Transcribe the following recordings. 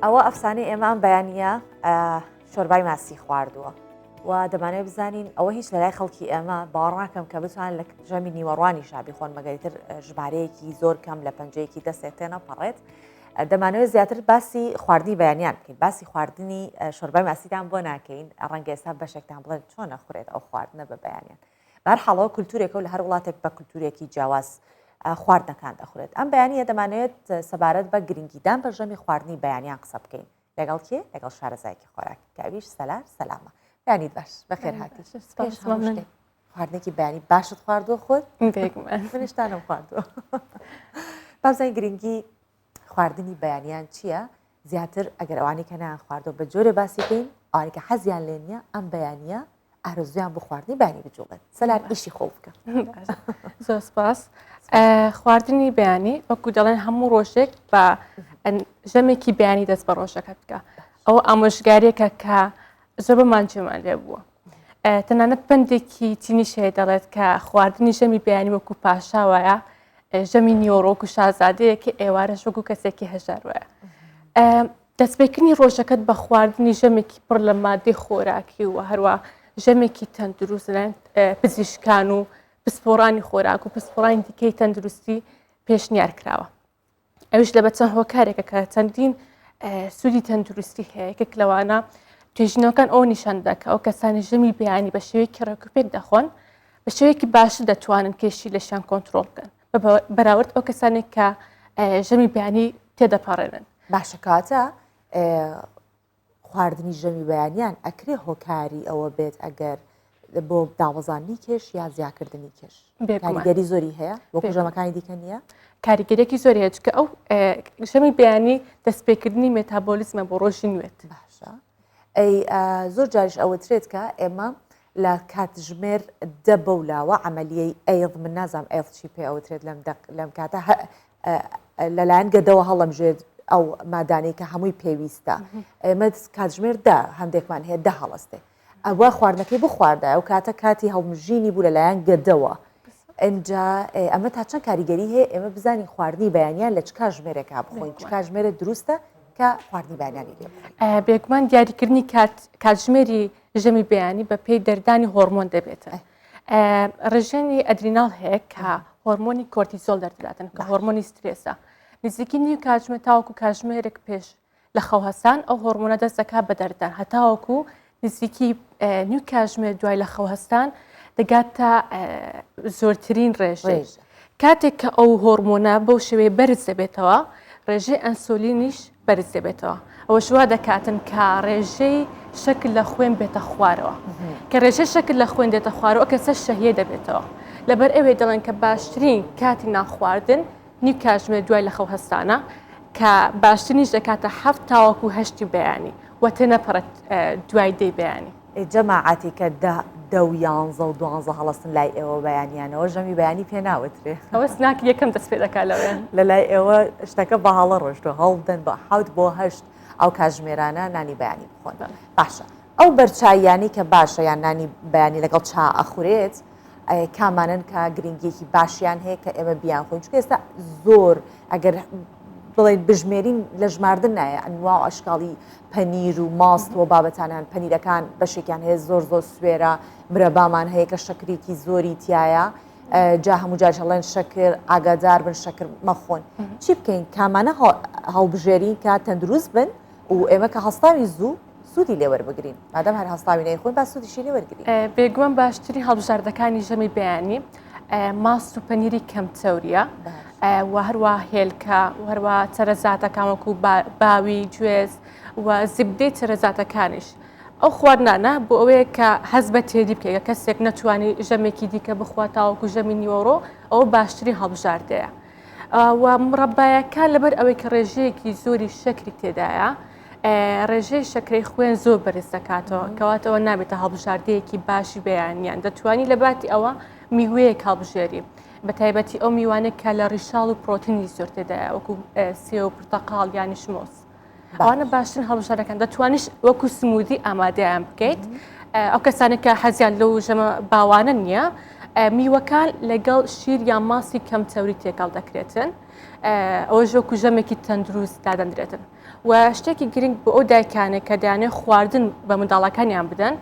ئەوە ئەفسانەی ئێمە ئەم بەیانیە شۆربای ماسی خواردووە و دەمانێت بزانین ئەوە هیچ لە لای خەڵکی ئێمە باوەڕاکەم کە بتوان لە ژەمی نیوەڕوانی شابی خۆن مەگەریتر ژمارەیەکی زۆر کەم لە پەنجەیەکی دەستێتێنە پەڕێت دەمانەوێت زیاتر باسی خواردنی بەیانیان بکەین باسی خواردنی شۆربای ماسیتان بۆ ناکەین ڕەنگە ئێستا بەشێکتان بڵێن چۆن نەخورێت ئەو خواردنە بە بەیانیان بەرحاڵەوە کولتورێکە و لە هەر وڵاتێک بە کولتورێکی جیاواز خواردنەکان دەخورێت ئەم بەیانیە دەمانێت سەبارەت بە گرنگیدان بە ژەمی خواردنی بەیانیان قسە بکەین لەگەڵ کێ لەگەڵ شارەزایکی خۆراک کاویش سەلار سەلامە بەیانیت باش بەخێر هاتی خواردنێکی بەیانی باشت خواردووە خۆت منیشتانم خواردووە بازای گرنگی خواردنی بەیانیان چییە زیاتر ئەگەر ئەوانی کە نان خواردەوە بە جۆرە باسی بکەین ئەوانی کە حەزیان لێ نییە ئەم بەیانیە ئارزویان بۆ خواردنی بەیانی بجوڵێت سەلار ئیشی خۆ بکە زۆر سپاس خواردنی بەیانی وەکو دەڵێن هەموو ڕۆژێک بە ژەمێکی بەیانی دەست بە ڕۆژەکە بکە ئەوە ئامۆژگاریەکە کە زۆر بەمانجێمان لێ بووە تەنانەت پندێکی تینیش هەیە دەڵێت کە خواردنی ژەمی بەیانی وەکو پاشاوایە ژەمی نیۆڕۆک و شازادەیەکی ئێوارەش وەکو کەسێکی هەژار وایە دەستپێکردنی ڕۆژەکەت بە خواردنی ژەمێکی پڕ لە مادەی خۆراکی و هەروە ژەمێکی تەندروست لەلایەن پزیشکان و پسپۆڕانی خۆراک و پسپۆڕانی دیکەی تەندروستی پێشنیار کراوە ئەوش لە بە چەند هۆکارێکە کە چەندین سوودی تەندروستی هەیە یەکێک لەوانە توێژینەوەکان ئەو نیشاندا کە ئەو کەسانی ژەمی بەیانی بە شێوەیەکی ڕێکوپێک دەخۆن بە شێوەیەکی باشتر دەتوانن کێشی لەشیان کۆنتترۆل بکەن بەراورد ئەو کەسانێک کە ژەمی بەیانی تێدەپەڕێنن باشەکاتە خواردنی ژەمی بەیانیان ئەکرێ هۆکاری ئەوە بێت ئەگەر بۆ داوەزانی کێش یا زیاکردنی کێش کاریگەری زۆری هەیە وەکو ژەمەکانی دیکە نییە کاریگەرێکی زۆری هەیە چکە ئەو ژەمی بەیانی دەستپێکردنی مێتابۆلیزمە بۆ ڕۆژی نوێت باشە ئەی زۆر جاریش ئەوەترێت کە ئێمە لە کاتژمێر دە بەولاوە ئەمەلیەی ئەیڵ من نازام ئەڵ چی پێ ئەوترێت لەم کاتە لەلایەن گەدەوە هەڵەمژێت ئەو مادانەی کە هەمووی پێویستە ئێمە کاتژمێردا هەندێکمان هەیە دە هەڵەستێ ئەوە خواردنەکەی بخواردە ئەو کاتە کاتی هەڵمژینی بوو لەلایەن گەدەوە ئەجا ئەمە تا چەند کاریگەری هەیە ئێمە بزانین خواردنی بەیانیان لە چ کاتژمێرێکا بخۆین چ کاتژمێرە دروستە کە خواردنی بەیانی لێ بێگومان دیاریکردنی کاتژمێری ژەمی بەیانی بە پێی دەردانی هۆرمۆن دەبێتە ڕێژێنی ئەدریناڵ هەیە کە هۆرمۆنی کۆرتیزۆل دەردەداتن کە هۆرمۆنی سترێسە نزیکی نیو کاتژمێر تاوەکو کاتژمێرێک پێش لە خەوهەسان ئەو هۆرمۆنە دەست دەکات بە دەردان هەتاوەکو نزیکی نیو کاتژمێر دوای لە خەوهەستان دەگات تا زۆرترین ڕێژەی کاتێک کە ئەو هۆرمۆنە بەو شێوەیە بەرز دەبێتەوە ڕێژەی ئەنسۆلینیش بەرز دەبێتەوە ئەوە شوا دەکاتن کە ڕێژەی شەکل لە خوێن بێتە خوارەوە کە ڕێژەی شەکل لە خوێن دێتە خوارەوە کەسە شەهیە دەبێتەوە لەبەر ئەوێ دەڵێن کە باشترین کاتی ناخواردن نیو کاتژمێر دوای لە خەوهەستانە کە باشترینیش دەکاتە 7 تاوەکو 8 بەیانی و تێنەپەڕێت دوای دەی بەیانی جەماعەتی کە دە و 11 و 12 هەڵەستن لای ئێوە بەیانیانەوە ژەمی بەیانی پێ ناوترێ ئەوە سناکی یەکەم دەست پێ دەکات لەوێن لە لای ئێوە شتەکە بە هەڵە ڕۆژتوە هەڵدەن بە 7 بۆ 8 ئەو کاتژمێرانە نانی بەیانی بخۆن باشە ئەو بەرچاییانی کە باشە یان نانی بەیانی لەگەڵ چا ئەخورێت کامانن کە گرنگیەکی باشیان هەیە کە ئێمە بیان خۆین چکە ئێستا زۆر ئەگەر بڵێن بژمێرین لە ژماردن نایە ئەنوا و ئەشکاڵی پەنیر و ماست و بابەتانیان پەنیرەکان بەشێکیان هەیە زۆر سوێرە مرەبامان هەیە کە شەکرێکی زۆری تایە جا هەموو جار هەڵێن شەکر ئاگادار بن شەکر مەخۆن چی بکەین کامانە هەڵبژێرین کە تەندروست بن و ئێمە کە هەستاوی زوو سوودی لێوەربگرین مادەم هەر هەستاوی نەیخۆین با سوودیشی لێوەرگرین بێگومان باشترین هەڵبژاردەکانی ژەمی بەیانی ماست و پەنیری کەم چەوریە و هەروە هێلکە و هەروە چەرەزاتەکان وەکو باوی گوێز و زیبدەی چەرەزاتەکانیش ئەو خواردنانە بۆ ئەوەیە کە هەز بە تێدی بکەیە کەسێک نەتوانی ژەمێکی دیکە بخواتاوەکو ژەمی نیوەڕۆ ئەوە باشترین هەڵبژاردەیە و مڕەبایەکان لەبەر ئەوەی کە ڕێژەیەکی زۆری شەکری تێدایە ڕێژەی شەکرەی خوێن زۆر بەرز دەکاتەوە کەواتەوە نابێتە هەڵبژاردەیەکی باشی بەیانیان دەتوانی لە باتی ئەوە میوەیەک هەڵبژێری بە تایبەتی ئەو میوانێک کە لە ڕیشاڵ و پرۆتینی زۆر تێدایە وەکو سێ و پرتەقاڵ یانی شمۆس ئەوانە باشترین هەڵبژاردەکان دەتوانیش وەکو سمودی ئامادەیان بکەیت ئەو کەسانێک کە حەزیان لەو ژەمە باوانە نییە میوەکان لەگەڵ شیر یان ماسی کەم تەوری تێکەڵ دەکرێتن ئەوە ژۆکو ژەمێکی تەندروست دادەندرێتن و شتێکی گرنگ بۆ ئەو دایکانێک کە دەیانێت خواردن بە منداڵەکانیان بدەن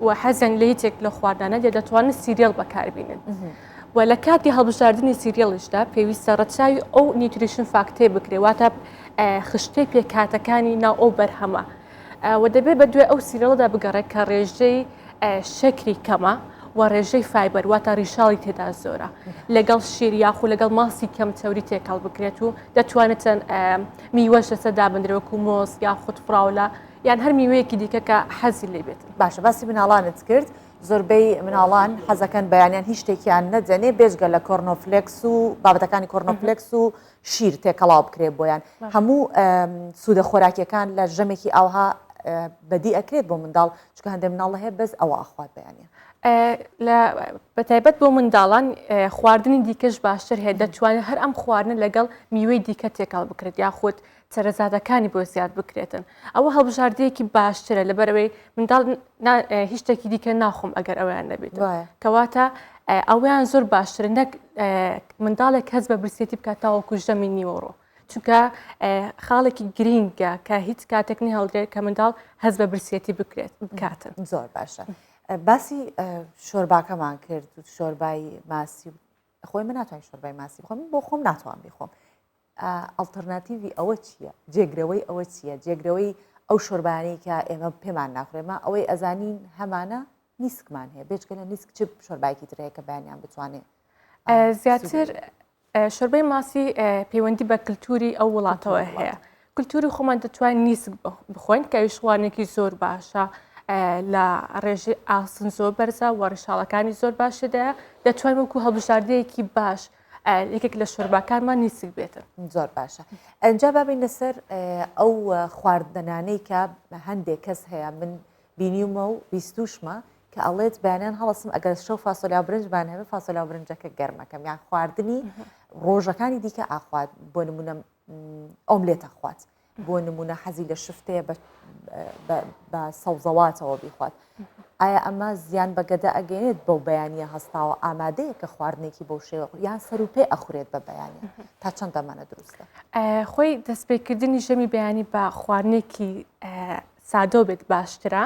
و حەزیان لە هیچێک لە خواردانە دەتوانن سیریەڵ بەکاربینن و لە کاتی هەڵبژاردننی سیریەڵشدا پێویستە ڕەچاوی ئەو نیوتریشن فاکتێ بکرێ واتە خشتەی پێکاتەکانی ناو ئەو بەرهەمە و دەبێت بە دوێ ئەو سیرەڵدا بگەڕێت کە ڕێژەی شەکری کەمە و ڕێژەی فایبەر واتە ڕیشاڵی تێدا زۆرە لەگەڵ شیر یاخو لەگەڵ ماسی کەم تەوری تێکەڵ بکرێت و دەتوانێتن میوەش لەسەر دابدرێوەکو مۆز یاخود فراولە یان هەر میوەیەکی دیکە کە حەزی لێ بێتن باشە باسی مناڵانت کرد زۆربەی مناڵان حەزەکەن بەیانیان هیچ شتێکیان نەجەنێ بێژگە لە کۆرنۆفلکس و بابەتەکانی کۆرنۆفلکس و شیر تێکەڵاو بکرێت بۆیان هەموو سوودە خۆراکیەکان لە ژەمێکی ئاوها بەدی ئەکرێت بۆ منداڵ چکە هەندێک مناڵ هەیە بەس ئەوە ئاخوات بەیانە بەتایبەت بۆ منداڵان خواردنی دیکەش باشتر هەیە دەتوانێت هەر ئەم خواردنە لەگەڵ میوەی دیکە تێکەڵ بکرێت یاخود سەرەزادەکانی بۆ زیاد بکرێتن ئەوە هەڵبژاردەیەکی باشترە لەبەرەوەی منداڵ هیچ شتێکی دیکە ناخۆم ئەگەر ئەویان نەبێت کەواتە ئەویان زۆر باشترە نەک منداڵێک کەس بە برسێتی بکات تاوەکو ژەمی نیوەڕۆ چونکە خاڵێکی گرینگە کە هیچ کاتێکنی هەڵدرێت کە منداڵ هەز بە برسێتی بکاتن زۆر باشە باسی شۆرباکەمان کرد و شۆربای ماسی خۆی من ناتوانین شۆربای ماسی بخۆم بۆ خۆم ناتوان بخۆم ئەڵتەرناتیڤی ئەوە چییە جێگرەوەی ئەوە چییە جێگرەوەی ئەو شۆربانەی کە ئێمە پێمان ناخورێمە ئەوەی ئەزانین هەمانە نیسکمان هەیە بێچکە لە نیسک چ شۆربایکی ترەیە کە بەیانیان بتوانێت زیاتر شۆربەی ماسی پەیوەندی بە کللتوری ئەو وڵاتەوە هەیە کللتوری خۆمان دەتوانین نیسک بخۆین کە شوانێکی زۆر باشە لە ڕێژی ئاسن زۆر بەرزە و ڕێشاڵەکانی زۆر باشدایە دەتوانین وەکو هەڵبژاردەیەکی باش یەکێک لە شۆرباکانمان نیسک بێتن زۆر باشە ئەجا بابین لەسەر ئەو خواردنانەی کە هەندێک کەس هەیە من بینیومە و بیستوشمە کە ئەڵێت بەیانیان هەڵەسم ئەگەر شەو فاسۆلیا برنجبان هەبێ فاسۆلیا برنجەکە گەرمەکەم یان خواردنی ڕۆژەکانی دیکە ئاخوات بۆ نمونە ئۆملێتە خوات بۆ نمونە حەزی لە شفتەیە بە سەوزەواتەوە بیخوات ئایا ئەمە زیان بەگەدە ئەگەێنێت بەو بەیانیە هەستاوە ئامادەیە کە خواردنێکی بەو شێوە یان سەر و پێ ئەخورێت بە بەیانە تا چەند دەمانە دروستە خۆی دەستپێکردنی ژەمی بەیانی بە خواردنێکی سادۆ بێت باشترە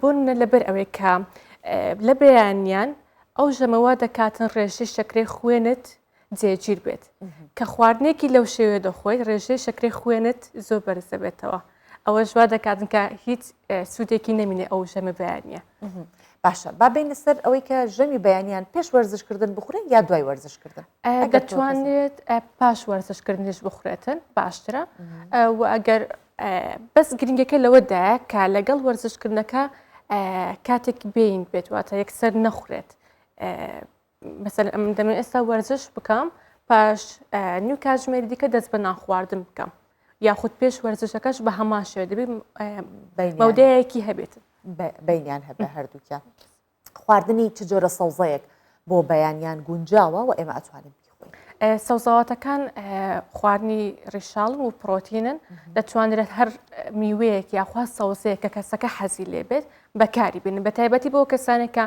بۆن لەبەر ئەوەی کە لە بەیانیان ئەو ژەمەوە دەکاتن ڕێژەی شەکرەی خوێنت جێگیر بێت کە خواردنێکی لەو شێوێ دەخۆیت ڕێژەی شەکرەی خوێنت زۆر بەرزە بێتەوە ئەوە ژوا دەکاتن کە هیچ سوودێکی نەمینێ ئەو ژەمە بەیانیە باشە با بین لەسەر ئەوەی کە ژەمی بەیانیان پێش وەرزشکردن بخورێن یا دوای وەرزشکردن دەتوانێت پاش وەرزشکردنیش بخورێتن باشترە و ئەگەر بەس گرنگەکە لەوەدایە کە لەگەڵ وەرزشکردنەکە کاتێک بین بێت واتە یەکسەر نەخورێت مەسەن ئەم دەمێت ئێستا وەرزش بکەم پاش نیو کاتژمێری دیکە دەست بە ناخواردن بکەم یاخود پێش وەرزشەکەش بە هەمان شێوە دەبێت مەودەیەکی هەبێت بینیان هەبێ هەردووکیان خواردنی چ جۆرە سەوزەیەک بۆ بەیانیان گونجاوە و ئێمە ئەتوانین بخۆین سەوزەواتەکان خواردنی ڕیشاڵن و پرۆتینن دەتوانرێت هەر میوەیەک یاخوا سەوزەیە کە کەسەکە حەزی لێ بێت بەکاری بێنن بە تایبەتی بۆ کەسانێک کە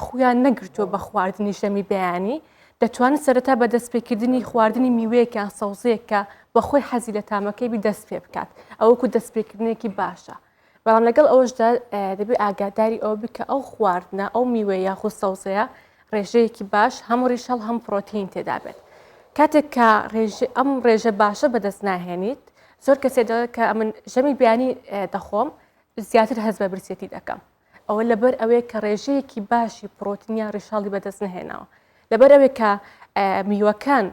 خۆیان نەگرتووە بە خواردنی ژەمی بەیانی دەتوانن سەرەتا بە دەستپێکردنی خواردنی میوەیەکیان سەوزەیەک کە بەخۆی حەزی لە تامەکەی دەست پێ بکات ئەوەکو دەستپێکردنێکی باشە بەڵام لەگەڵ ئەوەشدا دەبێت ئاگاداری ئەو بکە ئەو خواردنە ئەو میوە یاخود سەوزەیە ڕێژەیەکی باش هەموو ڕیشەڵ هەم پرۆتین تێدا بێت کاتێک کە ئەم ڕێژە باشە بەدەست ناهێنیت زۆر کەسێدا کە ئەمن ژەمی بیانی دەخۆم زیاتر هەز بە برسێتی دەکەم ئەوە لەبەر ئەوەیە کە ڕێژەیەکی باشی پرۆتینیا ڕیشاڵی بەدەست نهێناوە لەبەر ئەوەیە کە میوەکان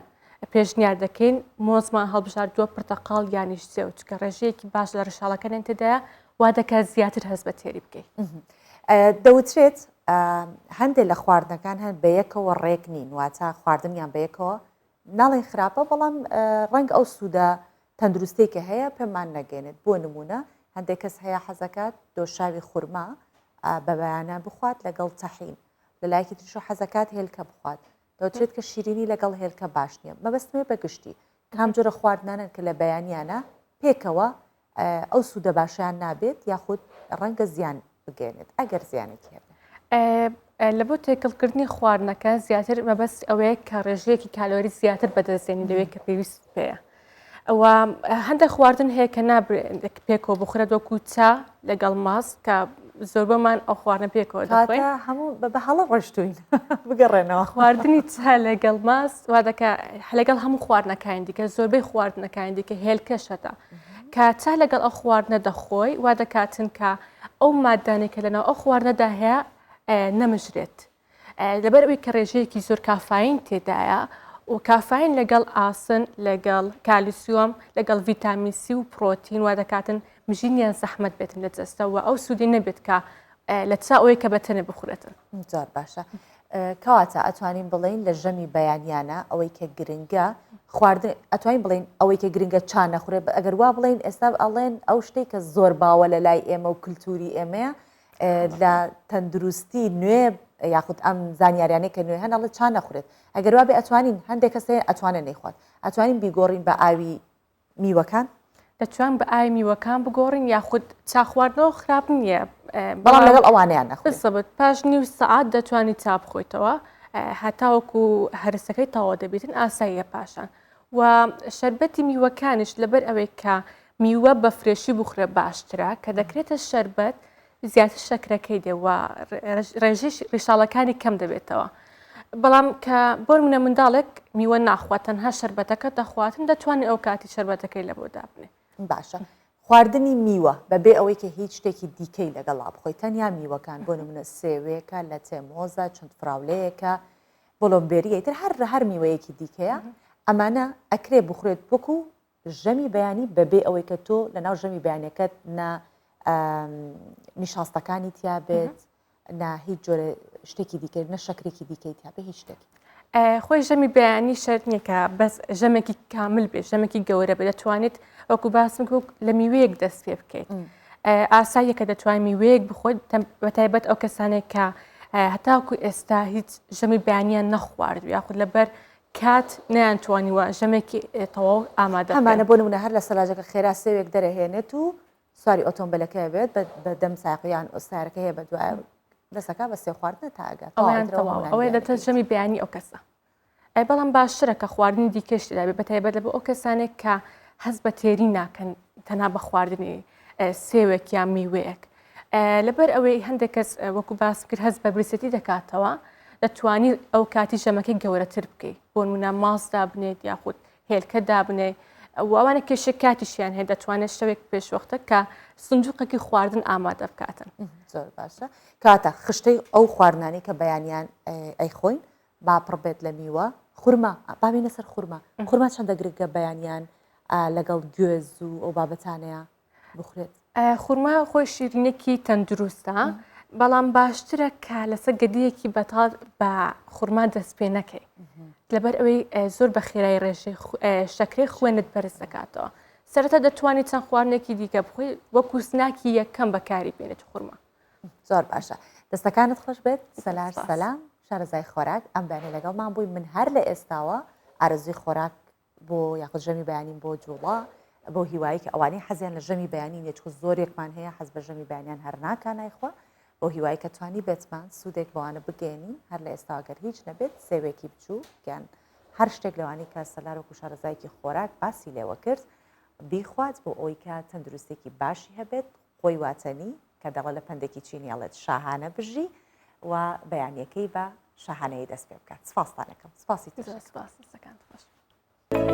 پێشنیار دەکەین مۆزمان هەڵبژاردووە پرتەقاڵ یانیش سێو چکە ڕێژەیەکی باش لە ڕیشاڵەکانیان تێدایە وا دەکات زیاتر هەست بە تێری بکەیت دەوترێت هەندێک لە خواردنەکان هەن بە یەکەوە ڕێک نین واتە خواردنیان بە یەکەوە ناڵێن خراپە بەڵام ڕەنگ ئەو سوودە تەندروستێکە هەیە پێمان نەگەێنێت بۆ نمونە هەندێک کەس هەیە حەزەکات دۆشاوی خورما بە بەیانە بخوات لەگەڵ تەحین لەلایەکی ترش حەزەکات هێلکە بخوات دەوترێت کە شیرینی لەگەڵ هێلکە باش نییە مەبەستمێ بەگشتی کام جۆرە خواردنانن کە لە بەیانیانە پێکەوە ئەو سوودە باشیان نابێت یاخود ڕەنگە زیان بگەێنێت ئەگەر زیانێکی هەبێت لە بۆ تێکەڵکردنی خواردنەکە زیاتر مەبەست ئەوەیە کە ڕێژەیەکی کالۆری زیاتر بەدەستێنی لەوەیە کە پێویست پێەیە. ئەوە هەندێک خواردن هەیە کە نابێت پێکەوە بخورێت وەکو چا لەگەڵ ماست کە زۆربەمان ئەو خواردنە پێکەوە دەخۆین. هەموو بە هەڵە ڕۆشتوین بگەڕێنەوە. خواردنی چا لەگەڵ ماست وا دەکە لەگەڵ هەموو خواردنەکانی دیکە زۆربەی خواردنەکانی دیکە هێلکەشەتە. کە چا لەگەڵ ئەو خواردنە دەخۆی وا دەکاتن کە ئەو مادانێکە لەناو ئەو خواردنەدا هەیە نەمژرێت. لەبەر ئەوەی کە ڕێژەیەکی زۆر کافاین تێدایە و کافاین لەگەڵ ئاسن لەگەڵ کالیسیۆم لەگەڵ ڤیتامین سی و پرۆتین وا دەکاتن مژینیان زەحمەت بێتن لە جەستەوە ئەو سوودی نەبێت کە لە چا ئەوەی کە بەتەنێ بخورێتن. زۆر باشە. کەواتە ئەتوانین بڵین لە ژەمی بەیانیانە ئەوەی کە گرنگە خواردن ئەتوانین بڵین ئەوەی کە گرنگە چا نەخورێت ئەگەر وا بڵین ئێستا ئەڵێن ئەو شتێک کە زۆر باوە لە لای ئێمە و کللتوری ئێمەیە لە تەندروستی نوێ یاخود ئەم زانیاریانەی کە نوێ هەنەڵە چا نەخورێت ئەگەر وا بێ ئەتوانین هەندێک کەسێ ئەتوانێت نەیخوات ئەتوانین بیگۆڕین بە ئاوی میوەکان دەتوان بە ئاوی میوەکان بگۆڕین یاخود چا خواردنەوە خراپ نییە بەڵام لەگەڵ ئەوانیان نەخورێت بسەبت پاش نیو سەعات دەتوانانی چا بخۆیتەوە هەتاوەکو هەرسەکەی تاوا دەبێتن ئاساییە پاشان و شەربەتی میوەکانش لەبەر ئەوەی کە میوە بە فرێشی بخورێ باشترە کە دەکرێتە شەربەت زیاتر شەکرەکەی دێوە ڕێژەی ڕیشاڵەکانی کەم دەبێتەوە. بەڵام کە بۆ منە منداڵێک میوە ناخوات تەنها شەربەتەکە دەخواتن دەتوانێت ئەو کاتی شەربەتەکەی لە بۆ دابنێ. باشە. خواردنی میوە بەبێ ئەوەی کە هیچ شتێکی دیکەی لەگەڵا بخۆی تەنیا میوەکان بۆ نمونە سێوەیەکە لە تێمۆزە چەند فراولەیەکە بۆلۆمبێریەتر هەر میوەیەکی دیکەیە ئەمانە ئەکرێ بخورێت وەکو ژەمی بەیانی بەبێ ئەوەی کە تۆ لەناو ژەمی بەیانەکەت نیشاستەکانی تیا بێت هیچ جۆرە شتێکی دیکە نە شەکرێکی دیکەی تیا بە هیچ شتێکی خۆی ژەمی بەیانی شەرت نییە کە بەس ژەمێکی کامل بێت ژەمێکی گەورە بێت دەتوانێت وەکو باسم لە میوەیەک دەست پێ بکەیت ئاساییە کە دەتوانین میوەیەک بخۆیت بەتایبەت ئەو کەسانێک کە هەتاکو ئێستا هیچ ژەمی بەیانیان نەخوارد یاخود لەبەر کات نەیانتوانیوە ژەمێکی تەواو ئامادە ئەمانە بۆ نمونە هەر لە سەلاجەکە خێرا سێوێک دەرەهێنێت و سواری ئۆتۆمبیلەکە بێت بە دەم ساقییان ئۆستارەکە هەیە بە دوای دەسەکە بە سێ خواردنە تاگات ئەوەی دەتە ژەمی بەیانی ئەو کەسە بەڵام باشترە کە خواردنی دیکەشتدا بێت بەتایبەت لە بۆ ئەو کەسانێک کە هەست بە تێری ناکەن تەنها بە خواردنی سێوێک یان میوەیەک لەبەر ئەوەی هەندێک کەس وەکو باس کرد هەست بە برسەتی دەکاتەوە دەتوانی ئەو کاتی ژەمەکەی گەورەتر بکەیت بۆ نمونە ماستدا بنێت یاخود هێلکە دابنێ ئەوانە کێشە کاتیشیان هەیە دەتوانێت شەوێک پێشوەختە کە سنجوقێکی خواردن ئامادە بکاتن. زۆر باشە کاتە خشتەی ئەو خواردنانی کە بەیانیان ئەیخۆین با پڕ بێت لە میوە خورما باوینە سەر خورما چەندە گرنگە بەیانیان لەگەڵ گوێز و ئەو بابەتانەیە بخورێت. خورما خۆی شیرینێکی تەندروستە بەڵام باشترە کە لەسەر گەدیەکی بەتاڵ بە خورما دەست پێ نەکەی لەبەر ئەوەی زۆر بە خێرای ڕێژەی شەکرەی خوێنت بەرز دەکاتەوە سەرەتا دەتوانیت چەند خواردنێکی دیکە بخۆی وەکو سناکی یەکەم بەکاری بێنێت خورما. زۆر باشە دەستەکانت خۆش بێت سەلاش سەلام شارەزای خۆراک ئەم بەیانە لەگەڵمان بووی من هەر لە ئێستاوە ئارەزوی خۆراک بۆ یاخود ژەمی بەیانیم بۆ جوڵا بۆ هیوایی کە ئەوانەی حەزیان لە ژەمی بەیانی نێچکو زۆرێکمان هەیە حەز بە ژەمی بەیانیان هەر ناکانایخوا بۆ هیوایی کە توانی بێتمان سوودێک بەوانە بگەێنی هەر لە ئێستاگەر هیچ نەبێت سێوێکی بچوو گیان هەر شتێک لەوانی کە سەلارۆکو شارەزایکی خۆراک باسی لێوە کرد بیخوات بۆ ئەوی کە تەندروستێکی باشی هەبێت خۆی واتەنی کە دەڵە لە پندێکی چینیاڵێت شاهانە بژی و بەیانیەکەی بە شاهانەیە دەست پێ بکات. سپاستانەکەم سپاسی سپاس.